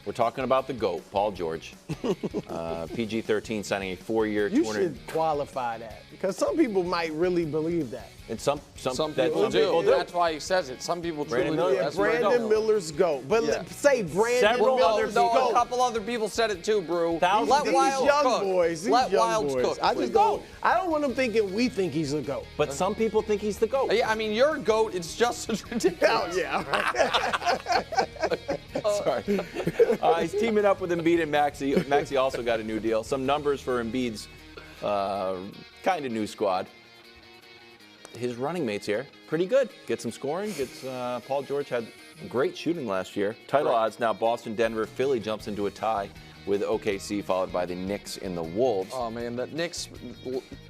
We're talking about the GOAT, Paul George. PG-13 signing a 4-year, You 200. should qualify that because some people might really believe that. And some people do. That's why he says it. Some people truly do. Yeah, Brandon Miller's GOAT. But say Brandon Miller's GOAT. A couple other people said it too, Brew. Let Wilds cook. Boys, Let Wilds cook. I don't want them thinking we think he's a GOAT. But some people think he's the GOAT. Yeah, I mean, your GOAT, it's just as ridiculous. Oh, yeah. Sorry. He's teaming up with Embiid and Maxey. Maxey also got a new deal. Some numbers for Embiid's kind of new squad. His running mates here, pretty good. Get some scoring. Paul George had great shooting last year. Title odds now: Boston, Denver, Philly jumps into a tie with OKC, followed by the Knicks and the Wolves. Oh man, that Knicks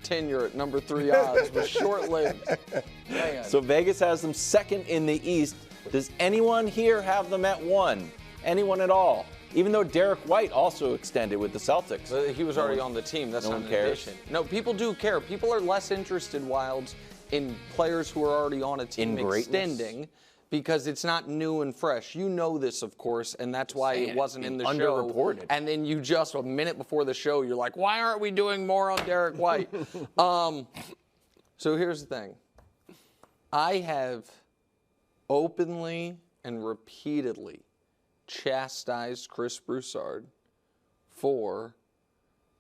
tenure at number 3 odds was short-lived. Man. So Vegas has them second in the East. Does anyone here have them at 1? Anyone at all? Even though Derek White also extended with the Celtics. He was already on the team. That's not an addition. No, people do care. People are less interested, Wilds, in players who are already on a team extending because it's not new and fresh. You know this, of course, and that's why it wasn't in the show. Underreported. And then you just, a minute before the show, you're like, why aren't we doing more on Derek White? So here's the thing. I have openly and repeatedly chastised Chris Broussard for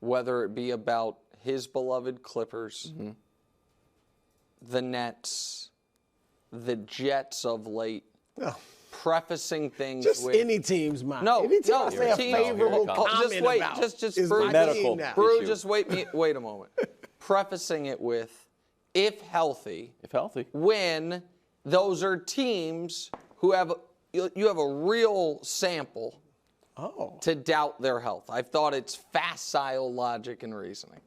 whether it be about his beloved Clippers, the Nets, the Jets of late, prefacing things just with any team's mind. No, anytime I say a favorable comment just wait, about just is Brew, my medical. team now. Brew, just wait a moment. Prefacing it with, if healthy, when those are teams who have you have a real sample to doubt their health. I've thought it's facile logic and reasoning.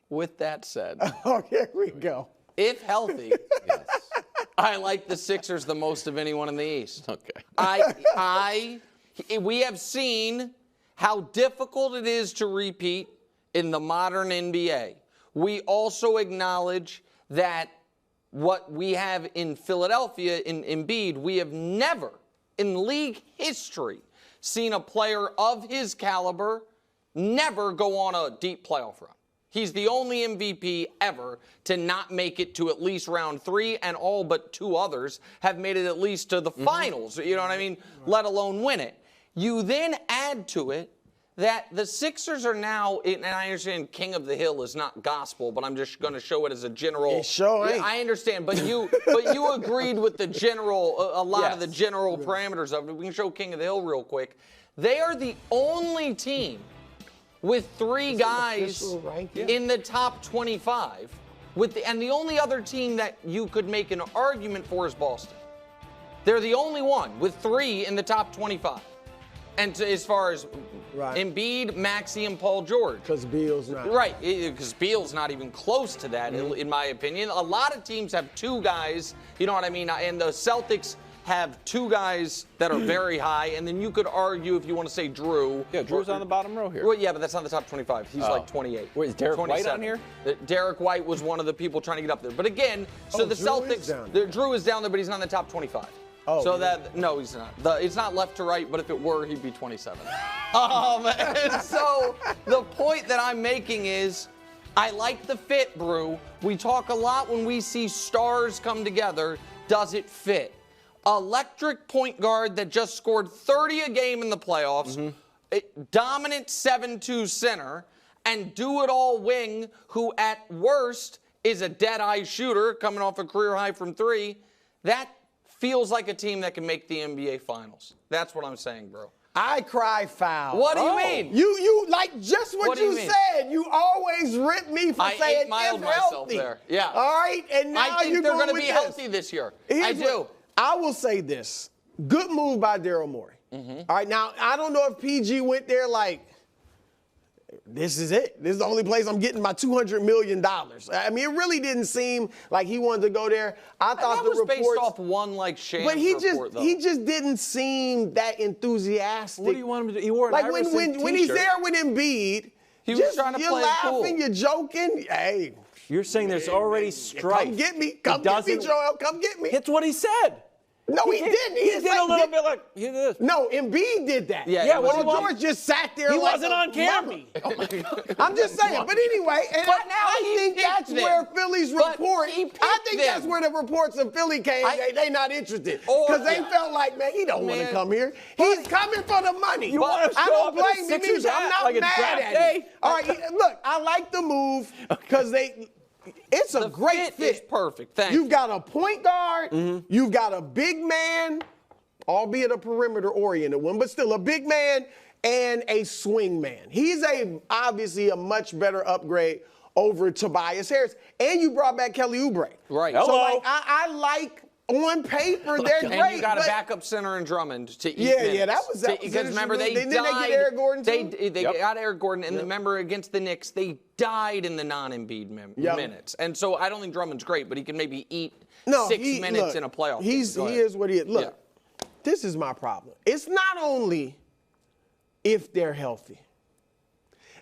With that said, here we go. If healthy, I like the Sixers the most of anyone in the East. Okay. We have seen how difficult it is to repeat in the modern NBA. We also acknowledge that what we have in Philadelphia, in Embiid, we have never in league history seen a player of his caliber never go on a deep playoff run. He's the only MVP ever to not make it to at least round 3, and all but 2 others have made it at least to the finals, you know what I mean, let alone win it. You then add to it that the Sixers are now, and I understand King of the Hill is not gospel, but I'm just going to show it as a general. It sure ain't. I understand, but you agreed with the general, a lot of the general parameters of it. We can show King of the Hill real quick. They are the only team with 3 guys in the top 25, and the only other team that you could make an argument for is Boston. They're the only one with 3 in the top 25. And as far as Embiid, Maxey, and Paul George. Because Beal's not. Right, because Beal's not even close to that, in my opinion. A lot of teams have 2 guys, you know what I mean? And the Celtics have 2 guys that are very high, and then you could argue if you want to say Drew. Yeah, Drew's on the bottom row here. Well, yeah, but that's not the top 25. He's like 28. Wait, is Derek White on here? Derek White was one of the people trying to get up there. But again, so the Celtics, Drew is down there, but he's not in the top 25. Oh, so no, he's not. It's not left to right, but if it were, he'd be 27. And so the point that I'm making is, I like the fit, Brew. We talk a lot when we see stars come together. Does it fit? Electric point guard that just scored 30 a game in the playoffs, dominant 7-2 center, and do-it-all wing who at worst is a dead-eye shooter coming off a career high from 3. That feels like a team that can make the NBA Finals. That's what I'm saying, bro. I cry foul. What do you mean? You like just what you said. You always rip me for saying mild if healthy. There. Yeah. All right, and now I think they're going to be healthy this year. I do. I will say this. Good move by Daryl Morey. All right, now, I don't know if PG went there like, this is it. This is the only place I'm getting my $200 million. I mean, it really didn't seem like he wanted to go there. I thought that was based off one sham but report, he just didn't seem that enthusiastic. What do you want him to do? He wore an Iverson when he's there with Embiid, he was trying to play you're laughing, cool. You're joking. Hey, you're saying there's already strife. Come get me. Come get me, Joel. Come get me. It's what he said. No, he didn't. He did a little bit like, he did this. No, Embiid did that. Yeah, Paul George just sat there. He like wasn't a on camera. mummy. I'm just saying. But anyway, and But now I he think picked that's them. where Philly's But report. he picked I think that's them. where the reports of Philly came. They not interested Or- because they felt like, man, he don't want to Man. come here. He's coming for the money. You wanna I show don't up in a blame him Sixers either. I'm hat not like it's mad draft at day? him. All right, look, I like the move because it's a great fit is perfect. Thank You've you. got a point guard. You've got a big man, albeit a perimeter-oriented one, but still a big man and a swing man. He's obviously a much better upgrade over Tobias Harris. And you brought back Kelly Oubre. Right. So, Hello. like, I like, on paper, they're great. And you got a but- backup center in Drummond to eat Yeah, minutes. that was Because remember, they interesting. died. Didn't they get Eric Gordon, too? They got Eric Gordon, and remember against the Knicks, they died in the non-Embiid minutes. And so I don't think Drummond's great, but he can maybe eat 6 minutes in a playoff game. He Go ahead. is what he is. Look, this is my problem. It's not only if they're healthy.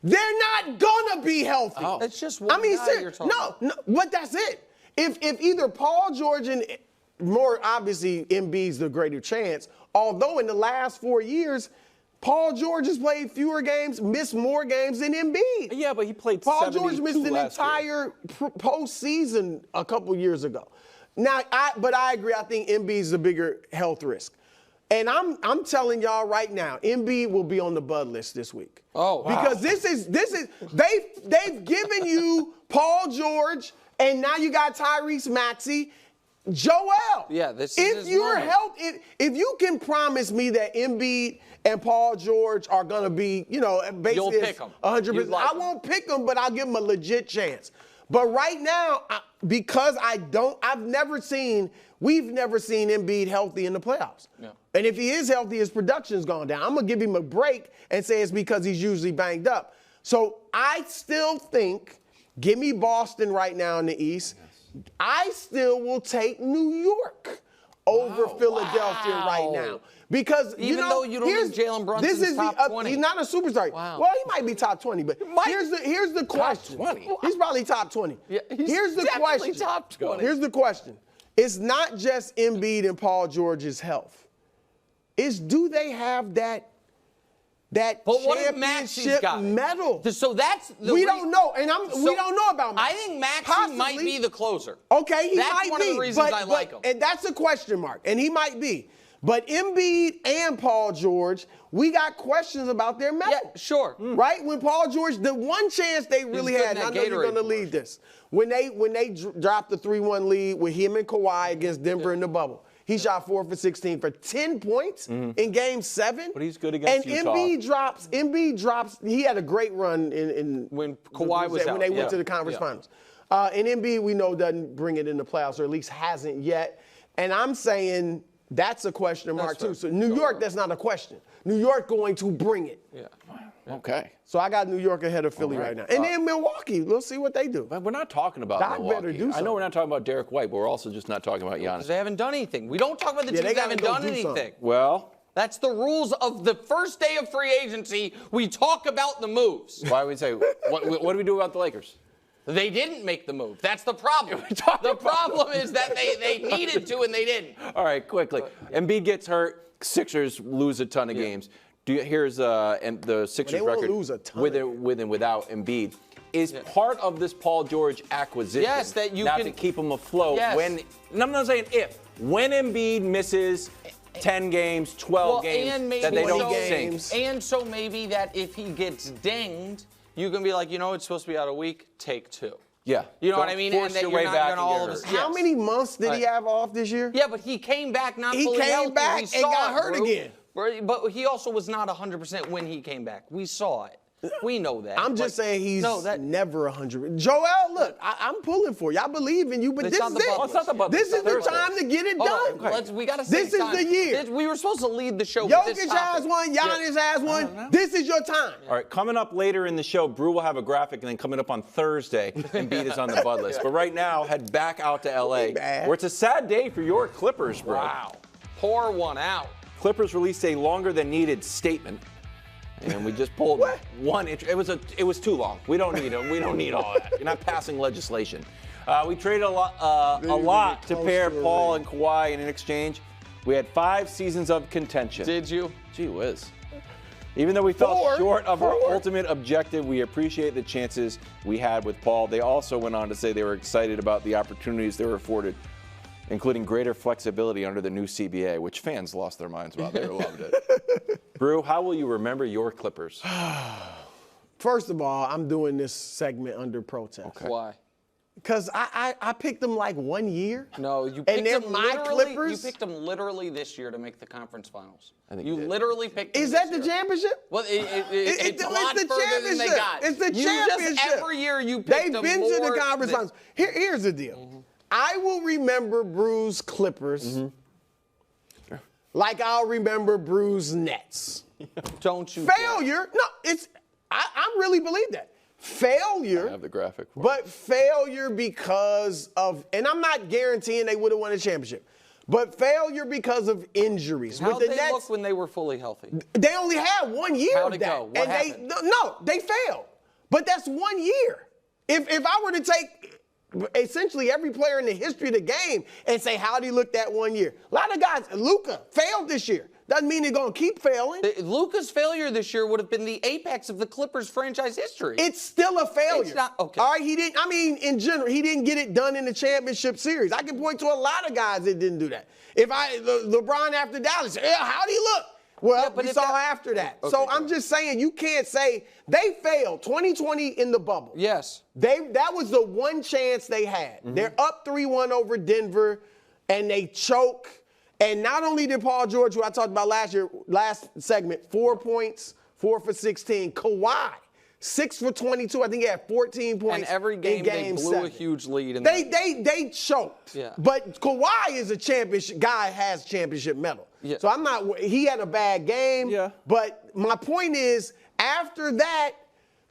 They're not gonna be healthy. That's just one guy you're talking about. no, but that's it. If either Paul George and more obviously Embiid's the greater chance, although in the last 4 years, Paul George has played fewer games, missed more games than Embiid. Yeah, but he played Paul George 72 missed an last year. entire postseason a couple years ago. Now, I agree. I think Embiid's a bigger health risk. And I'm telling y'all right now, Embiid will be on the bud list this week. Oh, wow. Because this is they've given you Paul George, and now you got Tyrese Maxey, Joel. Yeah, this is if his you're moment. if you can promise me that Embiid and Paul George are gonna be, basically You'll pick 'em. 100%. You'd like I won't pick them, but I'll give them a legit chance. But right now, because we've never seen Embiid healthy in the playoffs. Yeah. And if he is healthy, his production's gone down. I'm going to give him a break and say it's because he's usually banged up. So I still think, give me Boston right now in the East. Yes. I still will take New York over Philadelphia right now. Because, Even though you don't think Jalen Brunson's top 20. He's not a superstar. Wow. Well, he might be top 20, but here's the question. 20? He's probably top 20. Yeah, he's here's the definitely question. top 20. Here's the question. It's not just Embiid and Paul George's health. Do they have that But what if Maxey's championship got it? medal? So that's the We don't know, and we don't know about Maxey. I think Maxey Possibly. might be the closer. Okay, he That's might one be. of the reasons but, I like him. And that's a question mark, and he might be. But Embiid and Paul George, we got questions about their medal. Yeah, sure. Right? When Paul George, the one chance they really good had, in and I that know you're Gatorade going to lead this, when they dropped the 3-1 lead with him and Kawhi against Denver in the bubble, he shot 4 for 16 for 10 points in Game 7. But he's good against and Utah. Embiid drops. He had a great run in When Kawhi was when out, they went yeah. to the conference Yeah. finals. And Embiid, we know, doesn't bring it in the playoffs, or at least hasn't yet. And I'm saying that's a question mark, too. So New York, that's not a question. New York going to bring it. Yeah. Okay. So I got New York ahead of Philly right now. And then Milwaukee, we'll see what they do. But we're not talking about Doc Milwaukee. better do I know something. we're not talking about Derek White, but we're also just not talking about Because Giannis. they haven't done anything. We don't talk about the Yeah, teams they that gotta haven't go done do anything. something. Well, That's the rules of the first day of free agency. We talk about the moves. why would we say, what do we do about the Lakers? They didn't make the move. That's the problem. talking The about problem is that they needed to and they didn't. All right, quickly. Embiid gets hurt. Sixers lose a ton of games. Here's the Sixers They won't record lose a ton with of and without Embiid. Is part of this Paul George acquisition Yes, that you now can- to keep him afloat Yes. when, and I'm not saying if, when Embiid misses 10 games, 12 games, and maybe that they don't so, sink. And so maybe that if he gets dinged, you can be like, it's supposed to be out a week, take 2. Yeah. You know Don't what I mean? force And that your you're way not back going to and all get of us. hurt. How many months did he have off this year? Yeah, but he came back not He fully came healthy. back We and saw got it, hurt Brew. again. But he also was not 100% when he came back. We saw it. We know that. I'm just But- saying he's no, that, never 100. Joel, look, I'm pulling for you. I believe in you, but It's this not is the it. Butler. It's not the Butler. This is the Thursday. time to get it Hold done. on, we got to This is the year. We were supposed to lead the show with Jokic this has topic. one, Giannis has one. This is your time. All right, coming up later in the show, Brew will have a graphic, and then coming up on Thursday, Embiid is on the bud list. But right now, head back out to L.A., bad. where it's a sad day for your Clippers, bro. Wow. Pour one out. Clippers released a longer than needed statement, and we just pulled one. It was too long. We don't need it. We don't need all that. You're not passing legislation. We traded a lot to close pair to a Paul ring. and Kawhi, and in exchange, We had 5 seasons of contention. Did you? Gee whiz. Even though we fell short of our Four. ultimate objective, we appreciate the chances we had with Paul. They also went on to say they were excited about the opportunities they were afforded, including greater flexibility under the new CBA, which fans lost their minds about. They loved it. Brew, how will you remember your Clippers? First of all, I'm doing this segment under protest. Okay. Why? Because I picked them like 1 year. No, you And picked they're them my literally. Clippers? You picked them literally this year to make the conference finals. I think you you did. literally picked them Is this that the year. championship? Well, it's a lot the further than they championship. got. It's the You championship. Just every year you picked They've them been to more the conference than- finals. Here's the deal. I will remember Brew's Clippers like I'll remember Brew's Nets. Don't you? dare. Failure. No, I really believe that. Failure. I have the graphic for But failure because of, and I'm not guaranteeing they would have won a championship, but failure because of injuries. How'd With the they Nets, look when they were fully healthy? they only had 1 year How'd of it that. go? What and happened? they failed. But that's 1 year. If I were to take essentially every player in the history of the game and say, how'd he look that 1 year? A lot of guys, Luka failed this year. Doesn't mean they're going to keep failing. Luka's failure this year would have been the apex of the Clippers franchise history. It's still a failure. It's not- okay. All right, in general, he didn't get it done in the championship series. I can point to a lot of guys that didn't do that. If LeBron after Dallas, how'd he look? Well, Yeah, but we if saw that- after that. Okay, So go I'm ahead. just saying, you can't say they failed 2020 in the bubble. Yes. That was the one chance they had. They're up 3-1 over Denver, and they choke. And not only did Paul George, who I talked about last segment, 4 points, 4 for 16. Kawhi, 6 for 22. I think he had 14 points. And every game, in they game blew 7. a huge lead. In They choked. Yeah. But Kawhi is a championship guy, has championship medal. Yeah. So I'm not. He had a bad game. Yeah. But my point is, after that,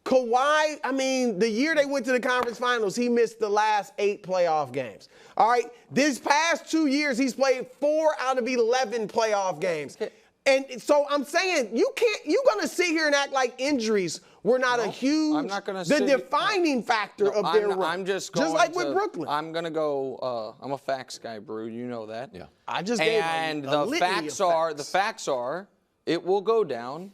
Kawhi, the year they went to the conference finals, he missed the last 8 playoff games. All right, this past 2 years, he's played 4 out of 11 playoff games. And so I'm saying, you're going to sit here and act like injuries were not a huge, I'm not gonna the sit- defining factor of their run. I'm just going like to, with Brooklyn. I'm going to go, I'm a facts guy, Brew. You know that. Yeah. I just gave And a the litany of facts are, it will go down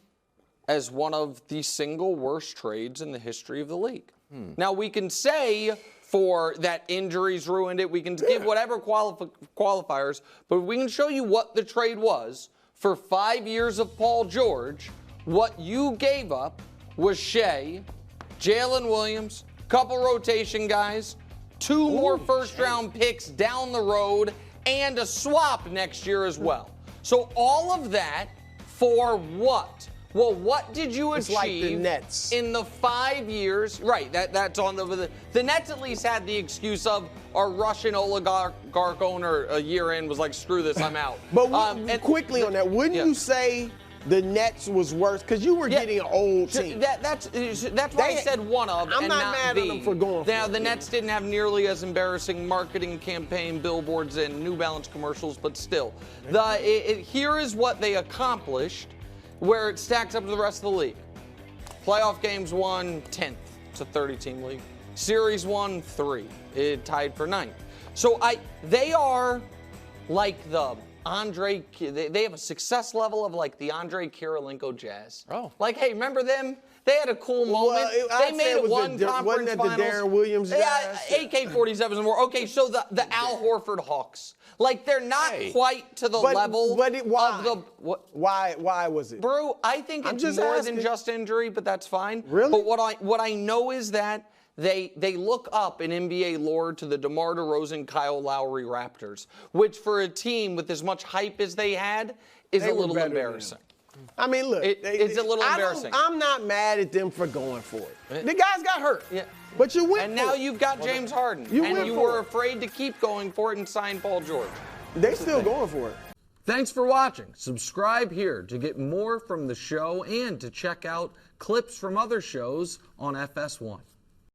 as one of the single worst trades in the history of the league. Now, we can say for that injuries ruined it. We can give whatever qualifiers, but we can show you what the trade was. For 5 years of Paul George, what you gave up was Shea, Jalen Williams, couple rotation guys, 2 more first-round picks down the road, and a swap next year as well. So all of that for what? Well, what did you achieve like the Nets. in the 5 years? Right, that's on the Nets at least had the excuse of our Russian oligarch owner a year in was like, screw this, I'm out. But And quickly on that, wouldn't yeah. you say the Nets was worse? Because you were getting an old team. That's why I said one of. I'm and not mad at the. them for going for Now, it. the Nets didn't have nearly as embarrassing marketing campaign, billboards, and New Balance commercials, but still. Here is what they accomplished where it stacks up to the rest of the league. Playoff games won 10th. It's a 30-team league. Series won 3. It tied for 9th. So they are like the Andre, they have a success level of like the Andre Kirilenko Jazz. Oh. Like, hey, remember them? They had a cool moment. I'd They say made it it was one the- conference wasn't that the finals. Darren Williams Yeah, guys? AK-47s and more. Okay, so the Al Horford Hawks. Like, they're not Hey. quite to the level why? of the... What, Why was it? Bro, I think I'm it's just more asking. than just injury, but that's fine. Really? But what I know is that they look up in NBA lore to the DeMar DeRozan, Kyle Lowry Raptors, which for a team with as much hype as they had is They a were little better than embarrassing. Look, It's a little embarrassing. I'm not mad at them for going for it. The guys got hurt. Yeah. But you went And for now it. you've got James Harden, You and went you for were it. afraid to keep going for it and sign Paul George. They still going for it. Thanks for watching. Subscribe here to get more from the show and to check out clips from other shows on FS1.